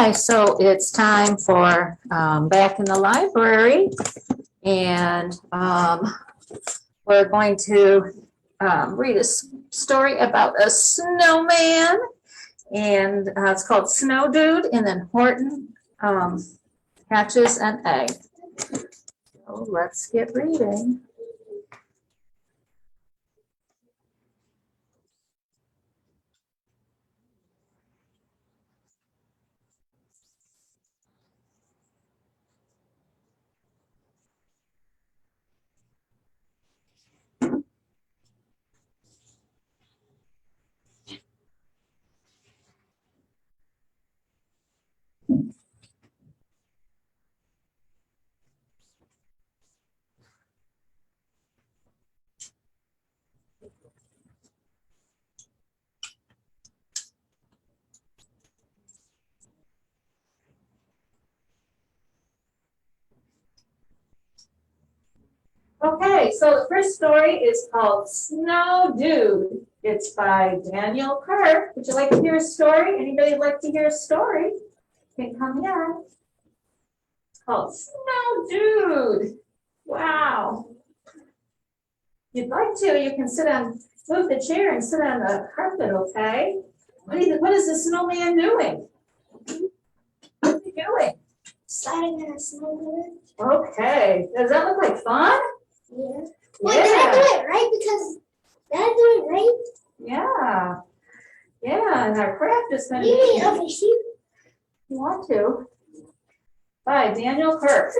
Okay, so it's time for Back in the Library, and we're going to read a story about a snowman, and it's called Snow Dude, and then Horton hatches an egg. So let's get reading. Okay, so the first story is called Snow Dude. It's by Daniel Kirk. Would you like to hear a story? Anybody like to hear a story? You can come here. It's called Snow Dude. Wow. If you'd like to, you can move the chair and sit on the carpet, okay? What is the snowman doing? What's he doing? Sliding in a snowboard. Okay. Does that look like fun? Yeah. Wait, did I do it right? Because did I do it right? Yeah. Yeah, and our craft is going to Maybe be. over here. You want to? By Daniel Kirk.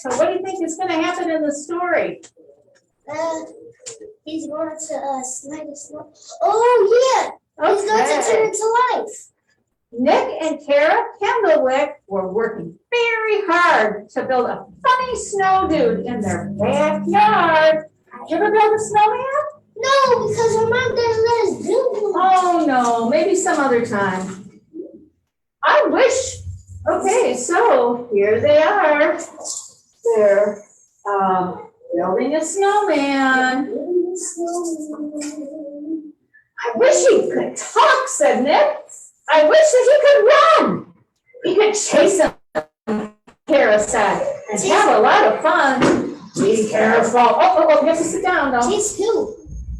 So what do you think is going to happen in the story? He's going to slide the snow. Oh yeah. He's going to turn into life. Nick and Kara Kendallwick were working very hard to build a funny snow dude in their backyard. Did you ever build a snowman? No, because our mom doesn't let us do one. Oh no, maybe some other time. I wish. Okay, so here they are. They're building a snowman. I wish he could talk, said Nick. I wish that he could run. He could chase him, Kara said, and have a lot of fun. Be careful. Oh, you have to sit down, though. Chase who?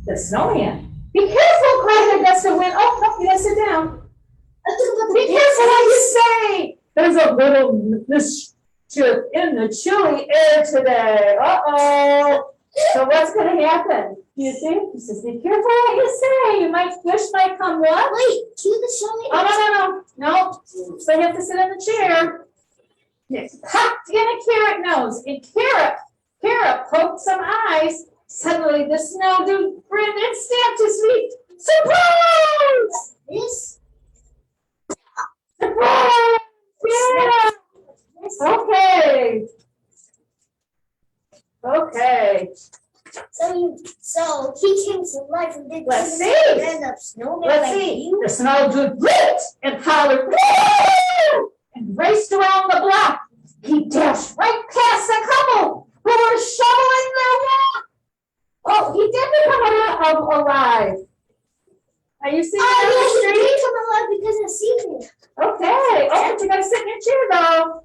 The snowman. Be careful, cried the gust of wind. Oh, no, you gotta sit down. Be careful what you say. There's a little mischief in the chilly air today. Uh-oh. So what's going to happen? Do you think? He says, be careful what you say. Fish might come what? Wait, cue the show me. Oh, no. So you have to sit in the chair. Yes. Popped in a carrot nose. And Kara poked some eyes. Suddenly the snow dude grinned and stamped his feet. Surprise! This? Surprise! Yeah. Okay. So he came to life and did. Let's see. End up snowman. Let's see. The snow dude blinked and hollered, woo! And raced around the block. He dashed right past the couple who were shoveling their walk. Oh, he did become alive. Are you seeing that on the street? He did come alive because I see him. Okay. Oh, but you gotta sit in your chair though.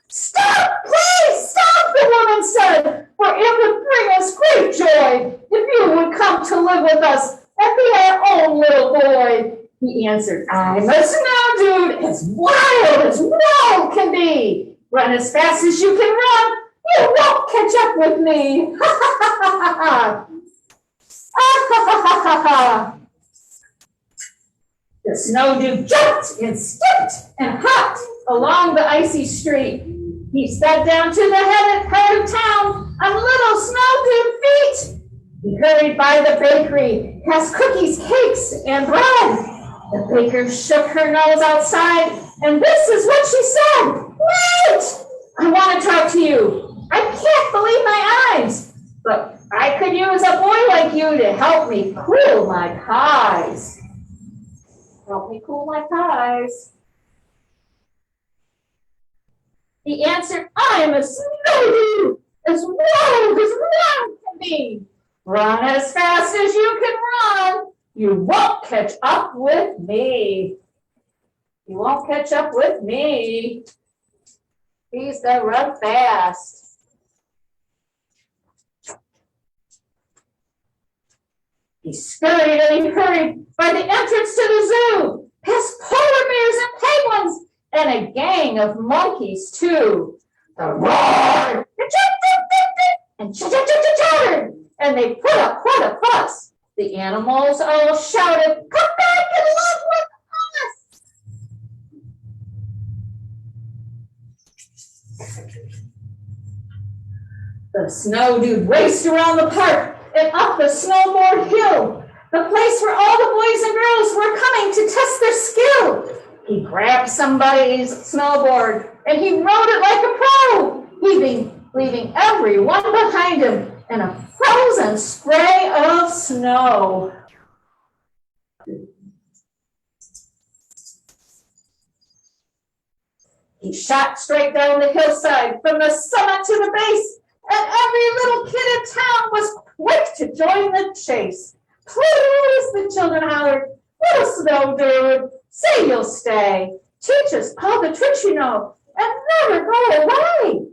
Stop! Please stop, the woman said, for it would bring us great joy if you would come to live with us and be our own little boy. He answered, I'm a snow dude, as wild can be. Run as fast as you can run. You won't catch up with me. Ha ha ha ha ha. Ha ha ha ha ha. The snow dude jumped and skipped and hopped along the icy street. He sped down to the head of town on little snow dude feet. He hurried by the bakery, past cookies, cakes, and bread. The baker shook her nose outside, and this is what she said. Wait! I want to talk to you. I can't believe my eyes, but I could use a boy like you to help me cool my pies. Help me cool my pies. He answered, I am a snow dude, as wild can be. Run as fast as you can run. You won't catch up with me. You won't catch up with me. He's gonna run fast. He scurried and he hurried by the entrance to the zoo, past polar bears and penguins, and a gang of monkeys too. The roar, and chattered, and they put up quite a fuss. The animals all shouted, "Come back and live with us!" The snow dude raced around the park and up the snowboard hill, the place where all the boys and girls were coming to test their skill. He grabbed somebody's snowboard and he rode it like a pro, leaving everyone behind him in a frozen spray of snow. He shot straight down the hillside from the summit to the base, and every little kid in town was quick to join the chase. Please, the children hollered, "Little snow dude, say you'll stay. Teach us all the tricks you know, and never go away."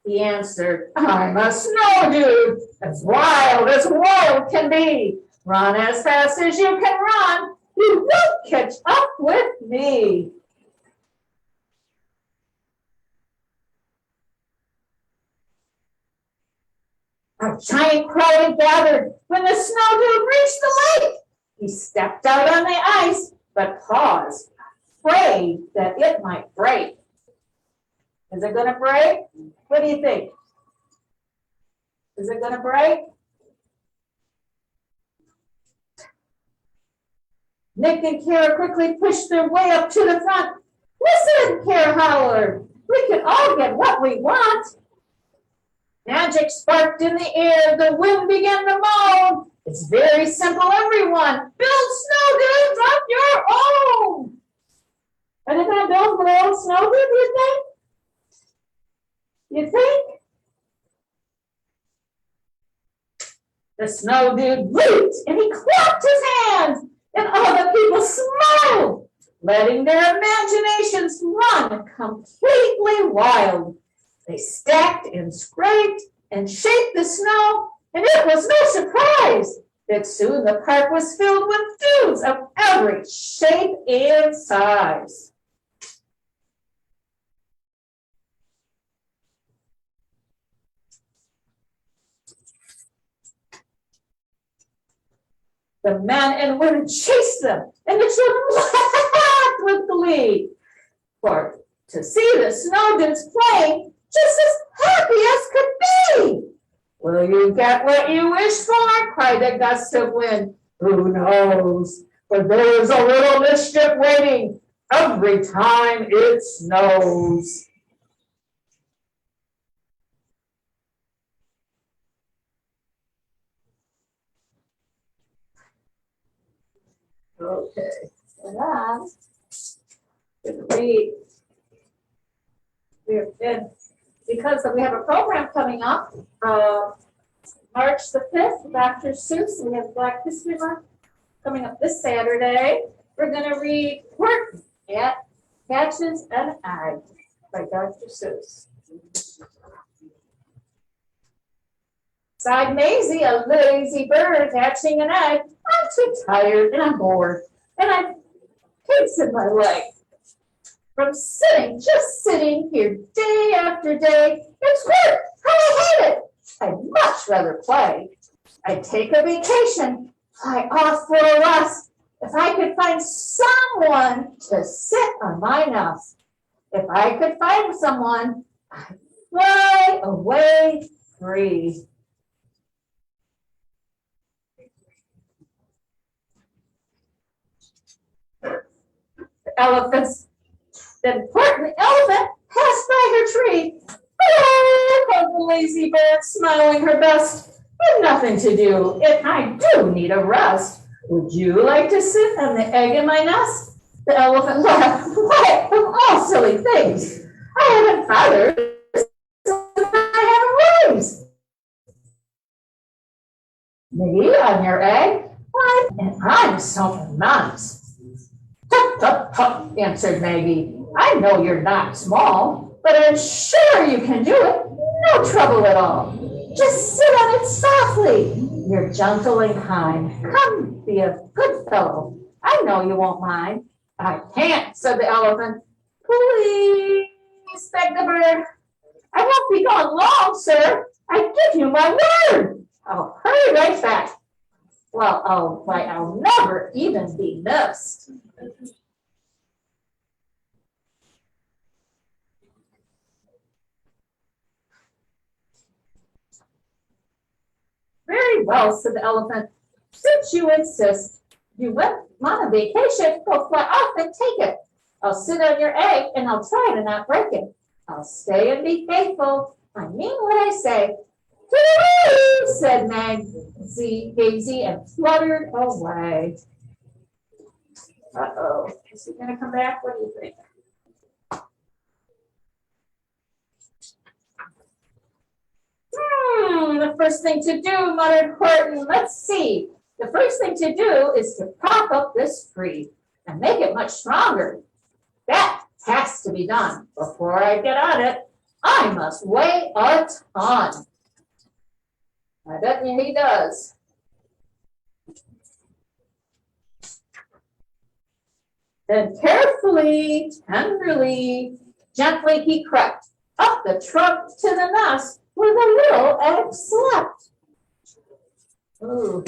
He answered, "I'm a snow dude, as wild can be. Run as fast as you can run. You won't catch up with me." A giant crowd had gathered when the snow dude reached the lake. He stepped out on the ice, but paused, afraid that it might break. Is it going to break? What do you think? Is it going to break? Nick and Kara quickly pushed their way up to the front. "Listen," Kara hollered, "we can all get what we want." Magic sparked in the air, the wind began to moan. It's very simple, everyone. Build snow dudes of your own. Are they going to build little snow dudes, you think? You think? The snow dude leaped and he clapped his hands, and all the people smiled, letting their imaginations run completely wild. They stacked and scraped and shaped the snow, and it was no surprise that soon the park was filled with dudes of every shape and size. The men and women chased them, and the children laughed with glee. For to see the snow dudes playing just as happy as could be. "Will you get what you wish for?" cried a gust of wind. "Who knows? For there's a little mischief waiting every time it snows." Okay, and then because we have a program coming up, March the 5th, Dr. Seuss, we have Black History Month coming up this Saturday. We're going to read Horton at Hatches and Egg by Dr. Seuss. Sighed Maisie, a lazy bird hatching an egg. "I'm too tired and I'm bored, and I've kids in my leg. From just sitting here day after day. It's work, how I hate it. I'd much rather play. I'd take a vacation, fly off for a rest, if I could find someone to sit on my nest. If I could find someone, I'd fly away free." The elephants. Then important elephant passed by her tree. "Oh," called the lazy bird, smiling her best. "I've nothing to do, and I do need a rest. Would you like to sit on the egg in my nest?" The elephant laughed. "Why, of all silly things, I haven't feathers, and I haven't wings. Me on your egg? Why, and I'm so nice." Tut, tut, tut, answered Maggie. I know you're not small, but I'm sure you can do it. No trouble at all. Just sit on it softly. You're gentle and kind. Come, be a good fellow. I know you won't mind. I can't, said the elephant. Please, begged the bird. I won't be gone long, sir. I give you my word. I'll hurry right back. Well, I'll never even be missed. Very well, said the elephant. Since you insist, you went on a vacation, go fly off and take it. I'll sit on your egg and I'll try to not break it. I'll stay and be faithful. I mean what I say. Woo! Said Daisy and fluttered away. Uh-oh. Is he gonna come back? What do you think? The first thing to do, muttered Horton. Let's see. The first thing to do is to prop up this tree and make it much stronger. That has to be done. Before I get on it, I must weigh a ton. I bet you he does. Then carefully, tenderly, gently he crept up the trunk to the nest where the little egg slept. Ooh.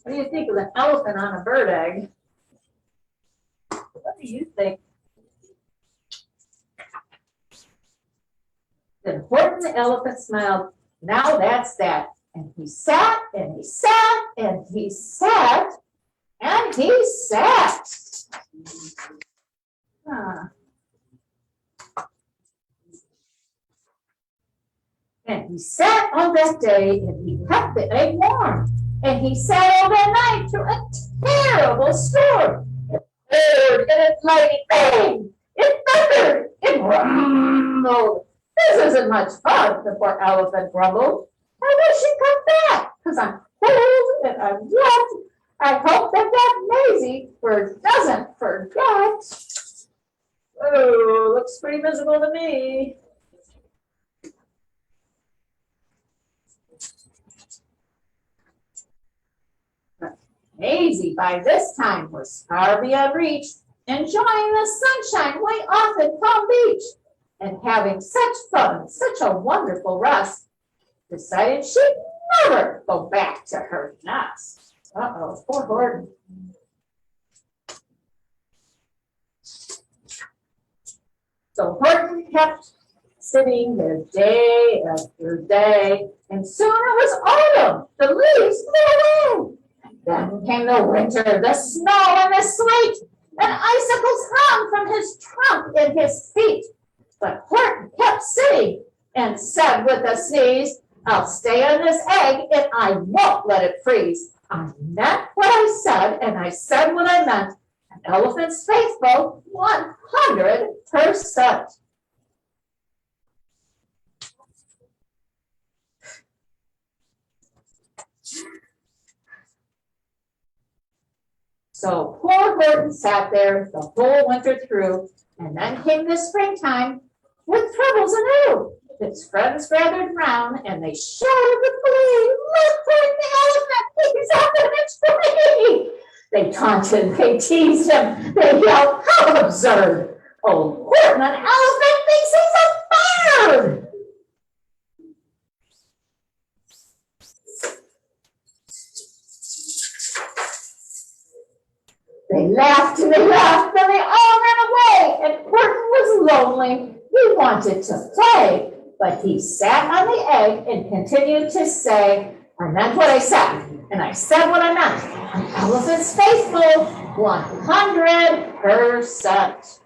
What do you think of an elephant on a bird egg? What do you think? Then Horton the elephant smiled. Now that's that. And he sat, and he sat, and he sat, and he sat. And he sat all that day, and he kept the egg warm. And he sat all that night through a terrible storm. It poured and it lightning bang. It thundered. It rumbled. This isn't much fun, the poor elephant grumbled. I wish you'd come back, because I'm cold and I'm wet. I hope that Maisie doesn't forget. Oh, looks pretty miserable to me. Maisie, by this time, was far beyond reach, enjoying the sunshine way off at Palm Beach, and having such fun, such a wonderful rest, decided she'd never go back to her nest. Uh-oh, poor Horton. So Horton kept sitting there day after day, and soon it was autumn. The leaves blew away. Then came the winter, the snow and the sleet, and icicles hung from his trunk and his feet. But Horton kept sitting and said with a sneeze, I'll stay on this egg and I won't let it freeze. I meant what I said and I said what I meant. An elephant's faithful 100%. So poor Horton sat there the whole winter through, and then came the springtime with troubles anew. His friends gathered round, and they shouted with glee, look, Horton the elephant, he's up in a tree. They taunted, they teased him, they yelled, how absurd. Oh, Horton, an elephant thinks he's a bird. They laughed and they laughed, and they all ran away, and Horton was lonely. He wanted to play, but he sat on the egg and continued to say, I meant what I said, and I said what I meant. An elephant's faithful 100%.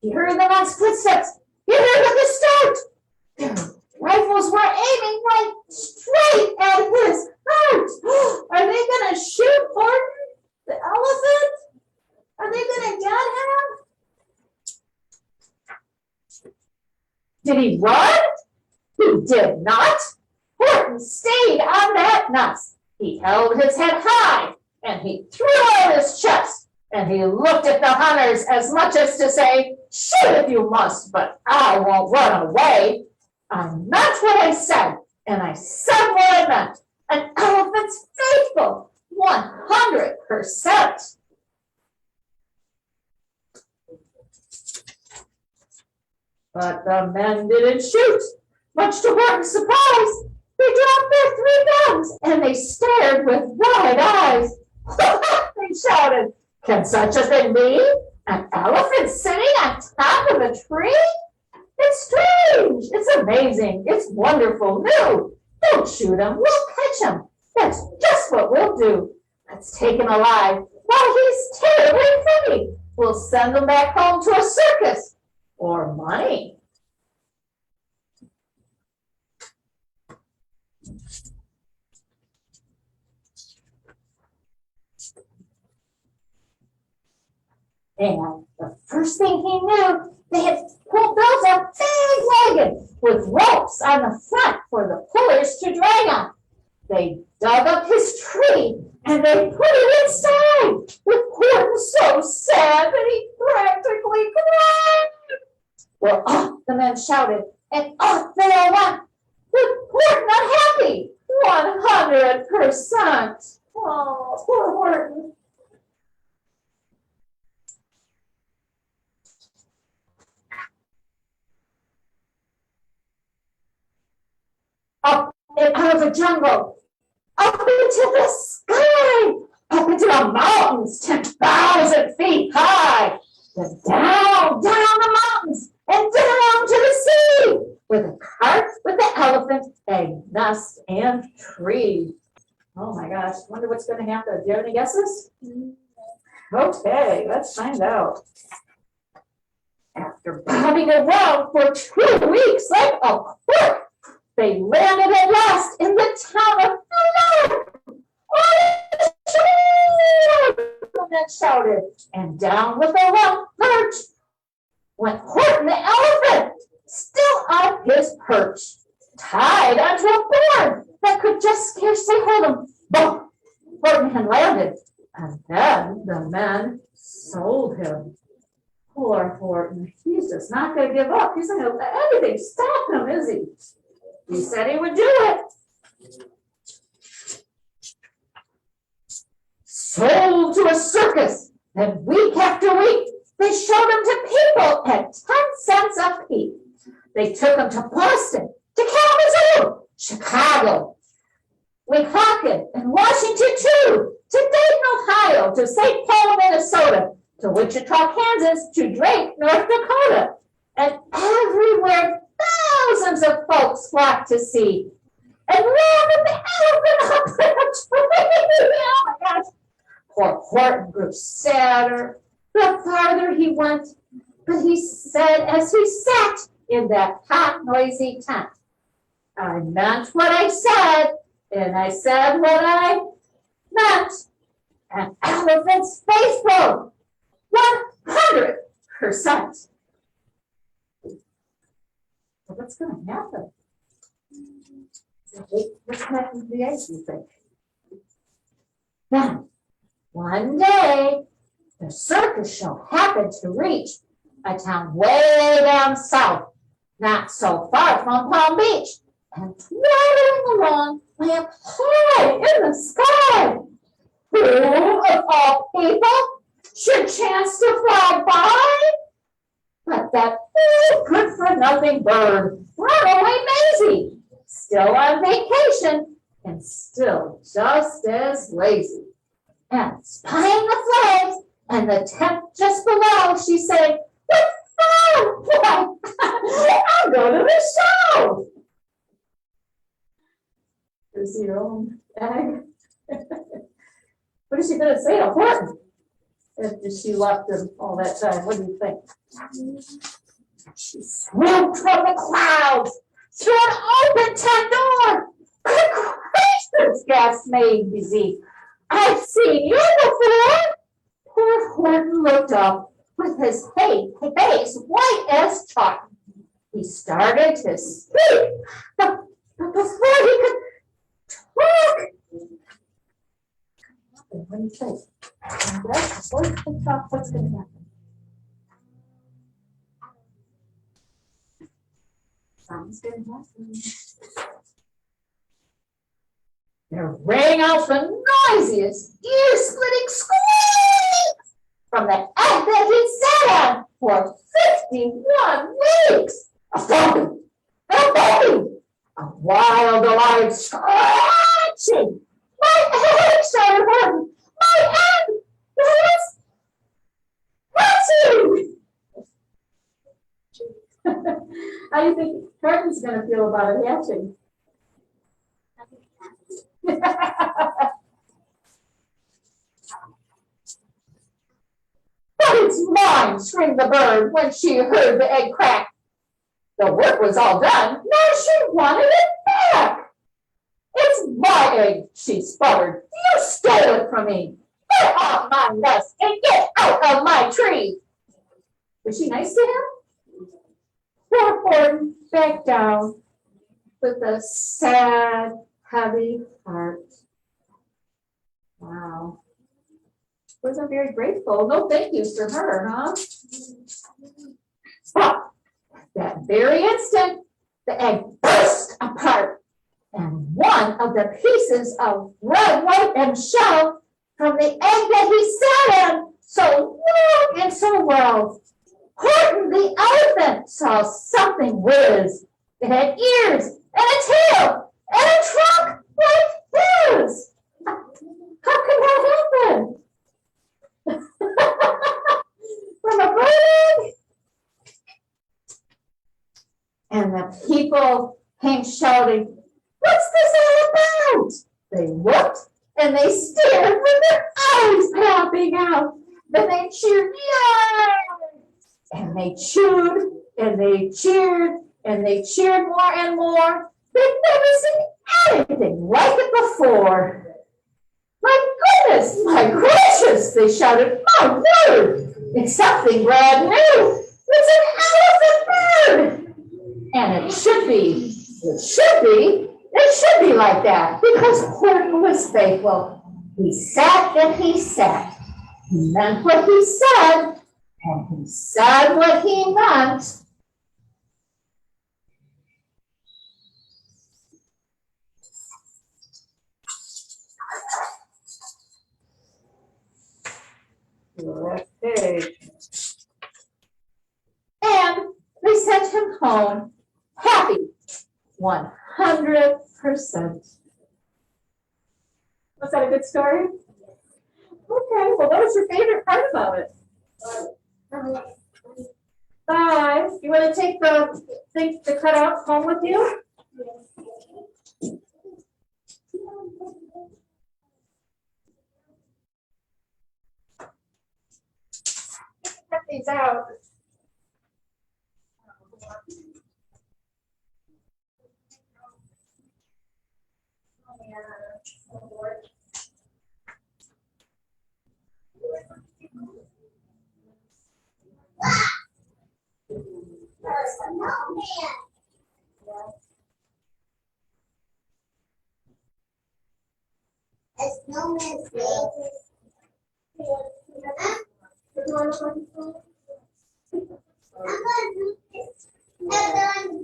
He heard the next footsteps. He heard the start. Their rifles were aiming right straight at his heart. Are they going to shoot Horton, the elephant? Are they going to get him? Did he run? He You did not. Horton stayed on that nest. He held his head high, and he threw out his chest, and he looked at the hunters as much as to say, shoot if you must, but I won't run away. I meant what I said, and I said what I meant. An elephant's faithful, 100%. But the men didn't shoot. Much to Horton's surprise, they dropped their 3 guns, and they stared with wide eyes. They shouted, can such a thing be? An elephant sitting on top of a tree? It's strange, it's amazing, it's wonderful, new. Don't shoot him, we'll catch him. That's just what we'll do. Let's take him alive. While he's terribly pretty, we'll send him back home to a circus. Or money. And the first thing he knew, they had built a big wagon with ropes on the front for the pullers to drag on. They dug up his tree and they put it inside, with Horton so sad that he practically cried. Well, off the men shouted, and off they all went, with Horton unhappy, 100%. Oh, poor Horton. Up and out of the jungle, up into the sky, up into the mountains, 10,000 feet high, then down the mountains, and down to the sea, with a cart, with the elephant, a nest, and tree. Oh my gosh, wonder what's going to happen. Do you have any guesses? Okay, let's find out. After bobbing around for 2 weeks like a cork, they landed at last in the town of New York. The men shouted, and down with a lump perch went Horton the elephant, still on his perch, tied onto a board that could just scarcely hold him. Boom! Horton had landed, and then the men sold him. Poor Horton, he's just not going to give up. He's not going to let anything stop him, is he? He said he would do it. Sold to a circus, and week after week, they showed him to people at 10 cents a piece. They took him to Boston, to Kalamazoo, Chicago, Weehawken, and Washington too, to Dayton, Ohio, to St. Paul, Minnesota, to Wichita, Kansas, to Drake, North Dakota, and everywhere thousands of folks flocked to see. And landed the elephant up in a tree. Oh my gosh. Poor Horton grew sadder the farther he went, but he said as he sat in that hot, noisy tent, I meant what I said, and I said what I meant. An elephant's faithful, 100%. Well, what's going to happen? What's going to happen to the ice, you think? Then, one day, the circus show happened to reach a town way down south, not so far from Palm Beach, and fluttering along way up high in the sky. Who, of all people, should chance to fly by? But that good-for-nothing bird, Runaway Maisie, still on vacation and still just as lazy. And spying the flags and the tent just below, she said, what fun! Why, I'll go to the show. Is your own bag? What is she going to say to Horton after she left him all that time? What do you think? She swooped from the clouds through an open tent door. Good gracious, gasped Maisie. I've seen you before. Poor Horton looked up with his face white as chalk. he started to speak. But before he could talk, what do you say? Before he can talk, what's going to happen? Something's going to happen. There rang out the noisiest, ear-splitting scream from the egg that he sat on for 51 weeks. A thumping, a thumping, a wild, alive scratching. My egg, shouted Horton. My egg! What's hatching? How do you think Horton's going to feel about it hatching? But it's mine, screamed the bird when she heard the egg crack. The work was all done, now she wanted it back. It's my egg, she sputtered. You stole it from me. Get off my nest and get out of my tree. Was she nice to him? Poor Horton backed down with a sad, heavy heart. Wow. Wasn't very grateful. No thank yous for her, huh? But that very instant, the egg burst apart, and one of the pieces of red, white, and shell from the egg that he sat in so long and so well. Horton the elephant saw something whiz. It had ears and a tail and a trunk like his. How could that happen? From a bird? And the people came shouting, "What's this all about?" They looked and they stared with their eyes popping out. Then they cheered, "Yay!" And they chewed and they cheered and they cheered more and more. They'd never seen anything like it before. My goodness, my gracious, they shouted, "My word, it's something brand new. It's an elephant bird." And it should be like that, because Horton was faithful. He sat and he sat. He meant what he said, and he said what he meant. Okay. And they sent him home happy, 100%. Was that a good story? Okay, well, what was your favorite part about it? 5. You want to take the thing to cut out home with you? Cut these out. A snowman's face. I'm going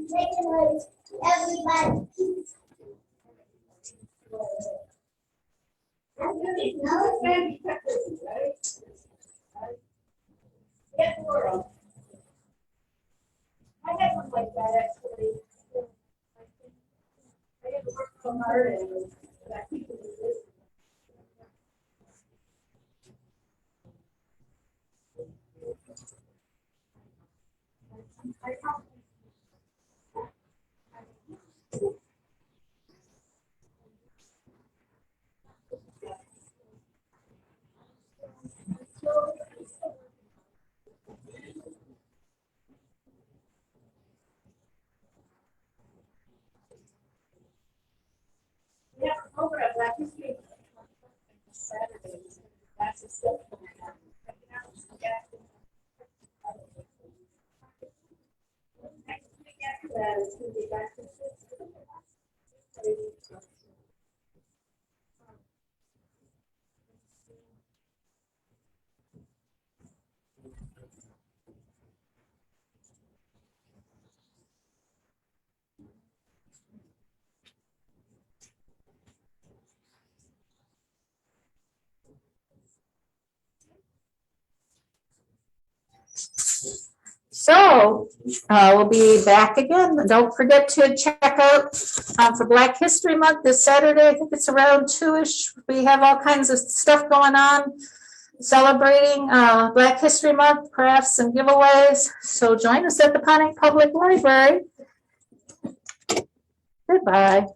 to do this. Everyone, everybody. I had one like that actually. I had to work so hard and I keep it this. Yeah, over at Black History Saturdays. That's a step. that it's gonna be back to 6. So, we'll be back again. Don't forget to check out for Black History Month this Saturday. I think it's around 2-ish. We have all kinds of stuff going on celebrating Black History Month, crafts and giveaways. So join us at the Pontiac Public Library. Goodbye.